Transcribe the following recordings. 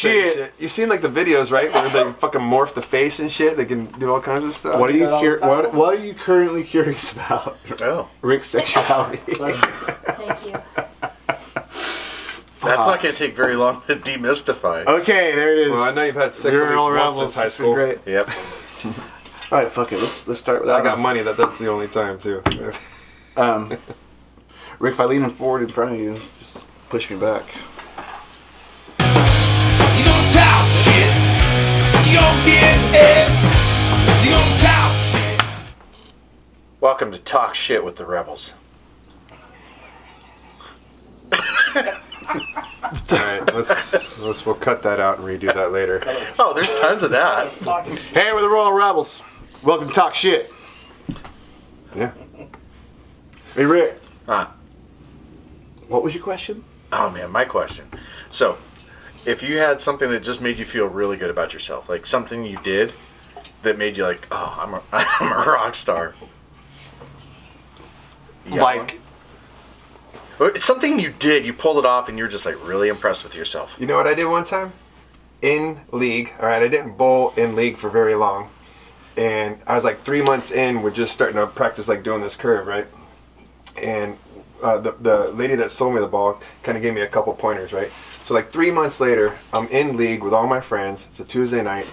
shit. You've seen like the videos, right? Where they fucking morph the face and shit. They can do all kinds of stuff. What are you currently curious about? Oh, Rick's sexuality. Thank you. That's not going to take very long to demystify. Okay, there it is. Well, I know you've had sex at least once since high school. Great. Yep. All right, fuck it. Let's start with that. I got money that's the only time too. Rick, if I lean forward in front of you, just push me back. You gon' talk shit. You gon' get it. You gon' talk shit. Welcome to Talk Shit with the Rebels. Alright, we'll cut that out and redo that later. Oh, there's tons of that. Hey, we're the Royal Rebels. Welcome to Talk Shit. Yeah. Hey, Rick. Huh. What was your question? Oh man, my question. So, if you had something that just made you feel really good about yourself, like something you did that made you like, oh, I'm a rock star. Like, it's something you did, you pulled it off, and you're just like really impressed with yourself. You know what I did one time? In league, alright, I didn't bowl in league for very long. And I was like 3 months in, we're just starting to practice like doing this curve, right? And the lady that sold me the ball kind of gave me a couple pointers, right? So like 3 months later, I'm in league with all my friends. It's a Tuesday night.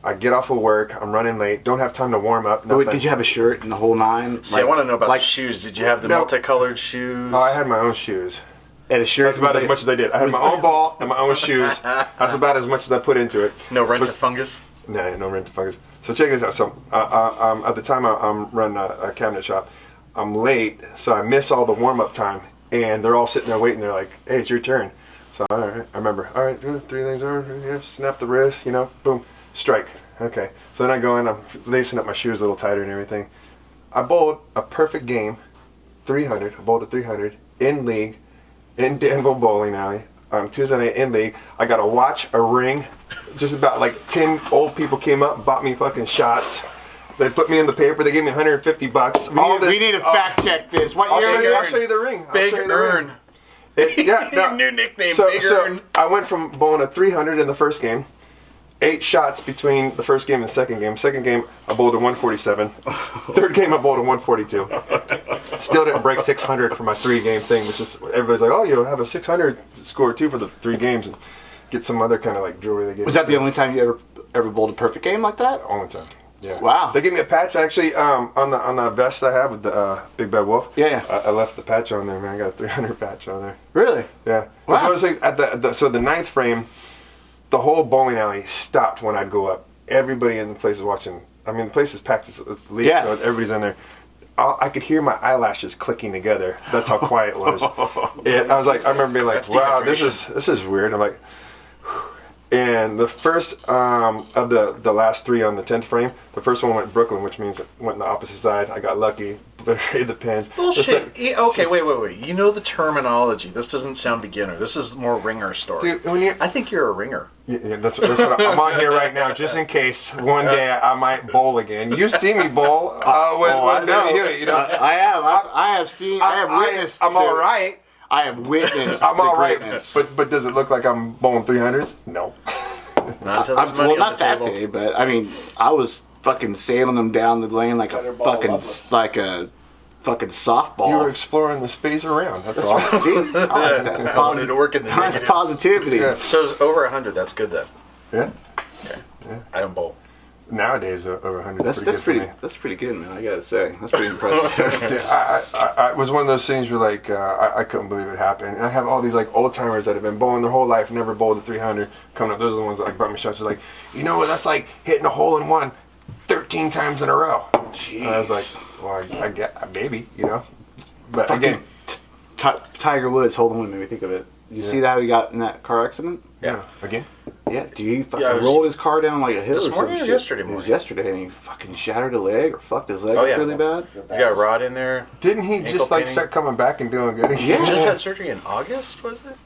I get off of work. I'm running late. Don't have time to warm up. wait, did you have a shirt and the whole nine? See, I want to know about the shoes. Did you have the multicolored shoes? Oh, I had my own shoes. And a shirt? That's about as much as I did. I had my own ball and my own shoes. That's about as much as I put into it. No rent-a-fungus? Nah, no rent-a-fungus. So check this out. So at the time I'm running a cabinet shop. I'm late, so I miss all the warm-up time. And they're all sitting there waiting. They're like, hey, it's your turn. So all right, I remember. All right, 3 things over. Yeah, snap the wrist, boom, strike. Okay. So then I go in, I'm lacing up my shoes a little tighter and everything. I bowled a perfect game, 300. I bowled a 300 in league, in Danville Bowling Alley on Tuesday night in league. I got a watch, a ring. Just about like 10 old people came up, bought me fucking shots. They put me in the paper. They gave me $150. We need to fact check this. What year? I'll show you the ring. Big Earn. New nickname, Big Earn. I went from bowling a 300 in the first game, 8 shots between the first game and the second game. Second game, I bowled a 147. Third game, I bowled a 142. Still didn't break 600 for my 3-game thing, which is, everybody's like, oh, you'll have a 600 score too for the 3 games and get some other kind of like jewelry they gave. Was that the only time you ever bowled a perfect game like that? Only time. Yeah. Wow. They gave me a patch actually on the vest I have with the Big Bad Wolf. Yeah. I left the patch on there, man. I got a 300 patch on there. Really? Yeah. Wow. So at the 9th frame, the whole bowling alley stopped when I'd go up. Everybody in the place is watching. I mean, the place is packed. It's leaked, so everybody's in there. I could hear my eyelashes clicking together. That's how quiet it was. And I was like, I remember being like, wow, this is weird. I'm like, and the first of the last 3 on the 10th frame, the first one went Brooklyn, which means it went on the opposite side. I got lucky, obliterated the pins. Bullshit. Okay, wait. You know the terminology. This doesn't sound beginner. This is more ringer story. Dude, I think you're a ringer. Yeah, that's what I'm on here right now, just in case one day I might bowl again. You see me bowl with Billy Hewitt, I have witnessed. I'm all right. I have witnessed. I'm all right, greatness. but does it look like I'm bowling 300s? No. Not until there's money on not the that table. day, but I mean, I was fucking sailing them down the lane like a fucking softball. You were exploring the space around. That's all. See? I like that. I wanted to work in the That's negatives. positivity. Yeah. So it's over 100. That's good then. Yeah. Yeah. I don't bowl. Nowadays, over 100. That's pretty good, man. I gotta say, that's pretty impressive. Dude, I was one of those things where like I couldn't believe it happened. And I have all these like old timers that have been bowling their whole life, never bowled a 300. Coming up, those are the ones that like brought me shots. They're like, you know what? That's like hitting a hole in one 13 times in a row. Jeez. And I was like, well, I get maybe, But fucking again, Tiger Woods, hold on, made me think of it. You see how he got in that car accident? Yeah. Again? Yeah. Do you fucking rolled his car down like a hill this or morning some or shit? yesterday morning? It was yesterday, and he fucking shattered a leg or fucked his leg up really bad. He's got a rod in there. Didn't he Ankle just like painting. start coming back and doing good again? Yeah. He just had surgery in August, was it?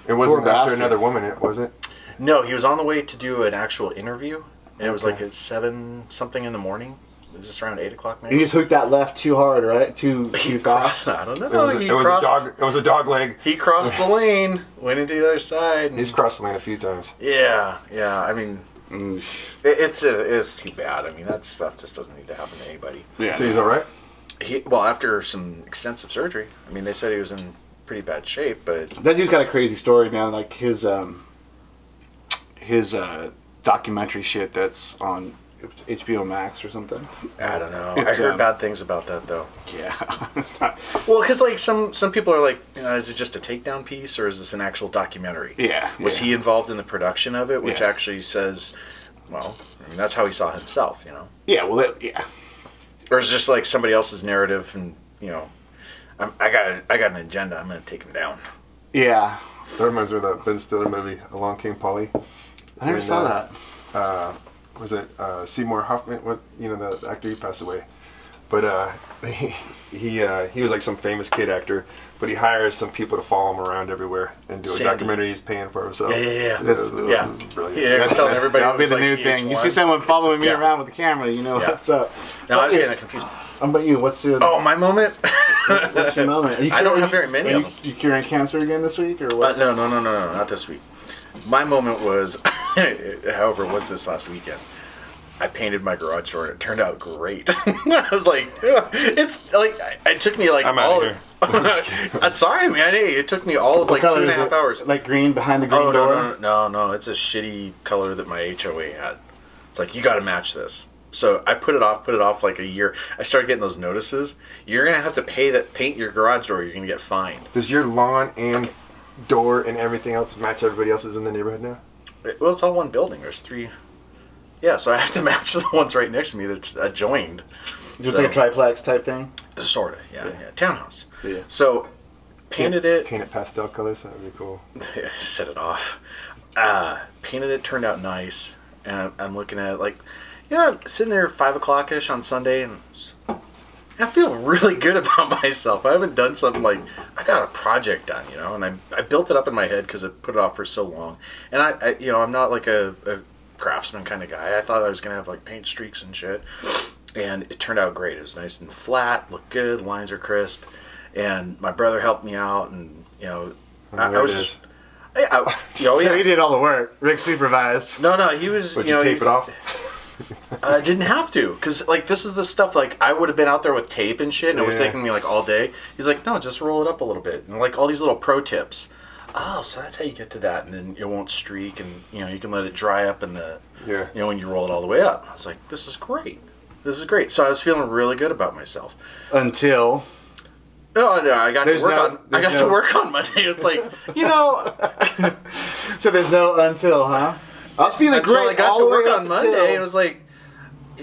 It wasn't Poor after bastard. another woman, was it? No, he was on the way to do an actual interview, and it was like at 7 something in the morning. just around 8 o'clock You maybe. just hooked that left too hard, right? Too fast. I don't know. It was a dog leg. He crossed the lane, went into the other side. He's crossed the lane a few times. Yeah. I mean, Mm. it's too bad. I mean, that stuff just doesn't need to happen to anybody. Yeah. So he's all right. Well, after some extensive surgery. I mean, they said he was in pretty bad shape, but That dude's got a crazy story, man. Like his documentary shit that's on HBO Max or something. I don't know. I heard bad things about that though. Yeah. It's not- Well, because like some people are like, is it just a takedown piece or is this an actual documentary? yeah. Was he involved in the production of it, which Yeah. actually says, well, I mean, that's how he saw himself, you know? Yeah. Well, yeah. Or is it just like somebody else's narrative, and I got an agenda. I'm gonna take him down. Yeah. That reminds me of that Ben Stiller movie, Along Came Polly. I never And, saw that. Was it Seymour Hoffman? What the actor, he passed away, but he was like some famous kid actor, but he hires some people to follow him around everywhere and do a Sandy. documentary he's paying for himself. Yeah. That's- Yeah. Brilliant. Yeah, I was telling everybody That'll it be was the like new thing. You see VH1. someone following me Yeah. around with the camera, you know Yeah. what's up. No, I was getting confused. How about you? What's your Oh, my moment. what's your moment? Are you I don't curing- have very many are of you, them. You curing cancer again this week or what? No, not this week. My moment was, however, was this last weekend. I painted my garage door and it turned out great. I was like, it's like, it took me like I'm outta all here. sorry, man. Hey, it took me all of What like color 2.5 is it? hours. Like green behind the green Oh, door? no. It's a shitty color that my HOA had. It's like, you got to match this. So I put it off like a year. I started getting those notices. You're going to have to paint your garage door. You're going to get fined. Does your lawn and door and everything else match everybody else's in the neighborhood now? Well, it's all one building. There's 3. Yeah, so I have to match the ones right next to me that's adjoined. Just like a triplex type thing? Sort of, yeah. Townhouse. Yeah. So, painted it. Paint it pastel colors. That would be cool. Set it off. Painted it, turned out nice. And I'm looking at it like, I'm sitting there 5 o'clock-ish on Sunday, and I feel really good about myself. I haven't done something like, I got a project done, and I built it up in my head because I put it off for so long. And I'm not like a craftsman kind of guy. I thought I was going to have like paint streaks and shit. And it turned out great. It was nice and flat, looked good, lines are crisp. And my brother helped me out, and, I was just... So he did all the work. Rick supervised. No, he was. Would you tape it off? I didn't have to, because like this is the stuff like I would have been out there with tape and shit, and it was taking me like all day. He's like, no, just roll it up a little bit, and like all these little pro tips. Oh, so that's how you get to that, and then it won't streak, and you can let it dry up in the when you roll it all the way up. I was like, this is great. So I was feeling really good about myself. Until No, I got to work on Monday. It's like, So there's no until, huh? I was feeling until great I got all to the work way on up Monday. until- It was like,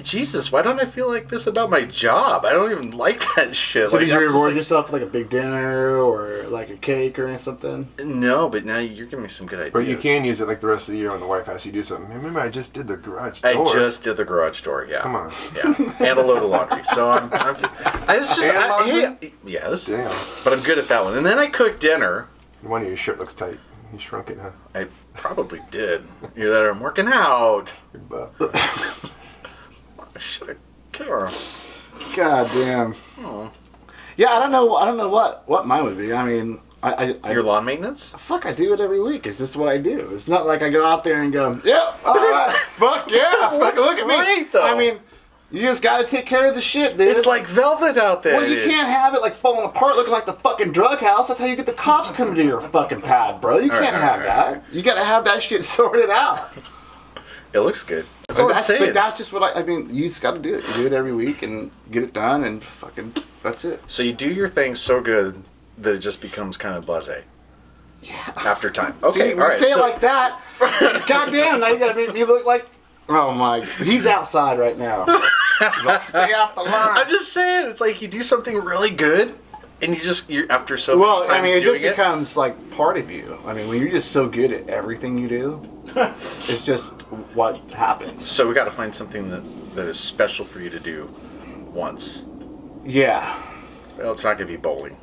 Jesus, why don't I feel like this about my job? I don't even like that shit. So like, did you I'm just reward like, yourself with like a big dinner or like a cake or something? No, but now you're giving me some good ideas. But you can use it like the rest of the year when the wife asks you to do something. Remember, I just did the garage door. I just did the garage door, yeah. Come on. Yeah, and a load of laundry. So laundry? Yes, Damn. but I'm good at that one. And then I cooked dinner. One of your shirt looks tight. You shrunk it, huh? I probably did. Either that or I'm working out. Your butt. Should I care? God damn. Oh. Yeah, I don't know what mine would be. I mean, I Your lawn maintenance? fuck, I do it every week. It's just what I do. It's not like I go out there and go, yeah, all right, fuck yeah, fuck, looks look at me. great, though. I mean, you just got to take care of the shit, dude. It's like velvet out there. Well, you can't have it like falling apart, looking like the fucking drug house. That's how you get the cops coming to your fucking pad, bro. You can't have that. You got to have that shit sorted out. It looks good. That's all I'm saying. But that's just what I mean. You just got to do it. You do it every week and get it done, and fucking that's it. So you do your thing so good that it just becomes kind of blasé. Yeah. After time. Okay, See, all right. say it like that. Goddamn, now you got to make me look like. Oh my! He's outside right now. He's like, stay off the line. I'm just saying, it's like you do something really good, and you're after so many Well, times I mean, it just doing it. becomes like part of you. I mean, when you're just so good at everything you do, it's just what happens. So we got to find something that is special for you to do once. Yeah. Well, it's not going to be bowling.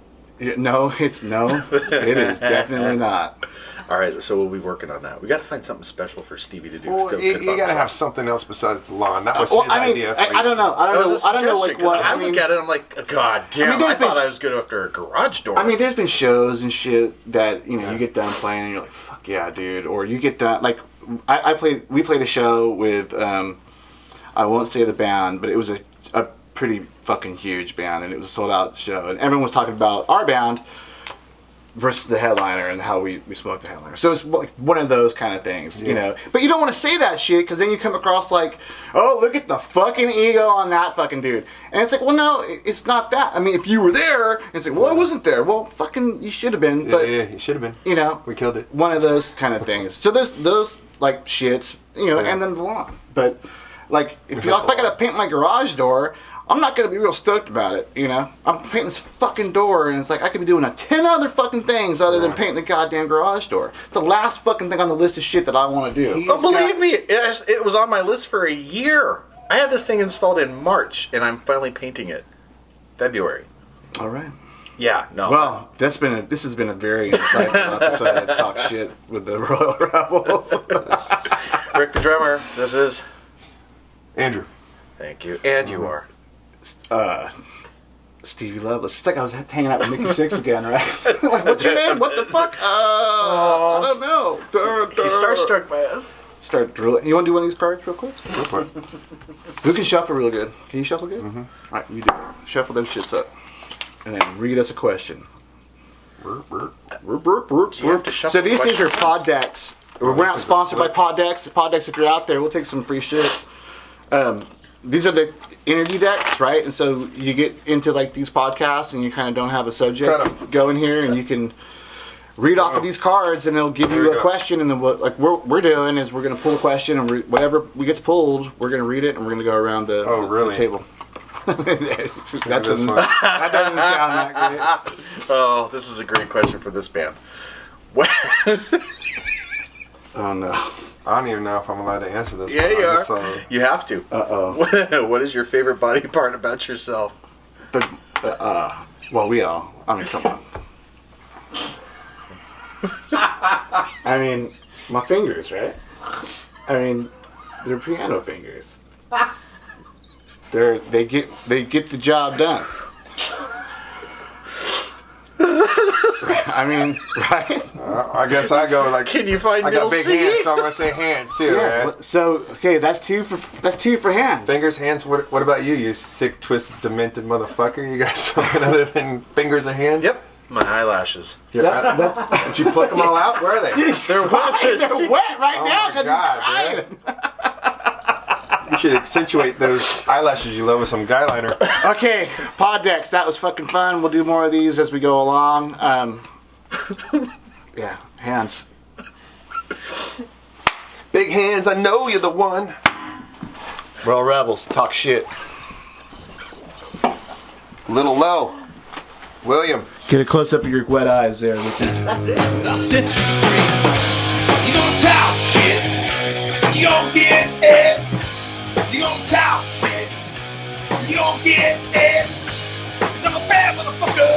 No, it is definitely not. All right, so we'll be working on that. We got to find something special for Stevie to do. Well, Feel you good about got to have himself. something else besides the lawn. That was Well, his I mean, idea. I don't know. I That was don't a know. I don't know like suggestion, 'cause what. I I look mean, at it, I'm like, God damn! I mean, I there's thought been- I was good after a garage door. I mean, there's been shows and shit that you get done playing and you're like, fuck yeah, dude. Or you get done like we played a show with I won't say the band, but it was a pretty fucking huge band and it was a sold out show and everyone was talking about our band versus the headliner and how we smoked the headliner. So it's like one of those kind of things, you know. But you don't want to say that shit because then you come across like, oh, look at the fucking ego on that fucking dude. And it's like, well, no, it's not that. I mean, if you were there, it's like, well, I wasn't there. Well, fucking, you should have been. But, yeah, you should have been. you know, We killed it. one of those kind of things. So there's those like shits, you know, and then the lawn. But like, if I gotta paint my garage door, I'm not gonna be real stoked about it, you know. I'm painting this fucking door, and it's like I could be doing 10 other fucking things other than painting the goddamn garage door. It's the last fucking thing on the list of shit that I want to do. Oh, believe me, it was on my list for a year. I had this thing installed in March, and I'm finally painting it. February. All right. Yeah, no. Well, this has been a very insightful episode of Talk Shit with the Royal Rebels. Rick the drummer, this is... Andrew. Thank you. And you are. Stevie Loveless. It's like I was hanging out with Mickey Six again, right? Like, what's your name? What the fuck? I don't know. He's starstruck by us. Start drooling. You want to do one of these cards real quick? Go for it. Who can shuffle real good? Can you shuffle good? Mm-hmm. All right, you do it. Shuffle them shits up. And then read us a question. Burp, burp. You have to shuffle So these things are questions? pod decks. We're not sponsored by pod decks. Pod decks, if you're out there, we'll take some free shit. These are the interview decks, right? And so you get into like these podcasts and you kind of don't have a subject. Cut 'em. Go in here and you can read off of these cards and it'll give There you we a go. question. And then what like we're doing is we're going to pull a question and whatever gets pulled, we're going to read it and we're going to go around the, Oh, really? the table. that, this doesn't, one. that doesn't sound that great. Oh, this is a great question for this band. What? Oh no. I don't even know if I'm allowed to answer this. Yeah, one. you I are. just saw- You have to. Uh-oh. What is your favorite body part about yourself? But, well, we all. I mean, come on. I mean, my fingers, right? I mean, they're piano fingers. They get the job done. I mean, right? I guess I go like. Can you find I middle got big C? hands, so I'm gonna say hands too, Yeah. man. So okay, that's two for hands. Fingers, hands. What about you? You sick, twisted, demented motherfucker. You got something other than fingers and hands? Yep. My eyelashes. That's Did you pluck them all out? Where are they? They're wet. They're wet right Oh now my because God, he's crying. You should accentuate those eyelashes you love with some guy liner. Okay, pod decks. That was fucking fun. We'll do more of these as we go along. Yeah, hands. Big hands, I know you're the one. Royal Rebels, talk shit. Little low. William. Get a close up of your wet eyes there. I'll set you free. You gon' talk shit. You gon' get it. You gon' talk shit. You gon' get it. 'Cause I'm a bad motherfucker.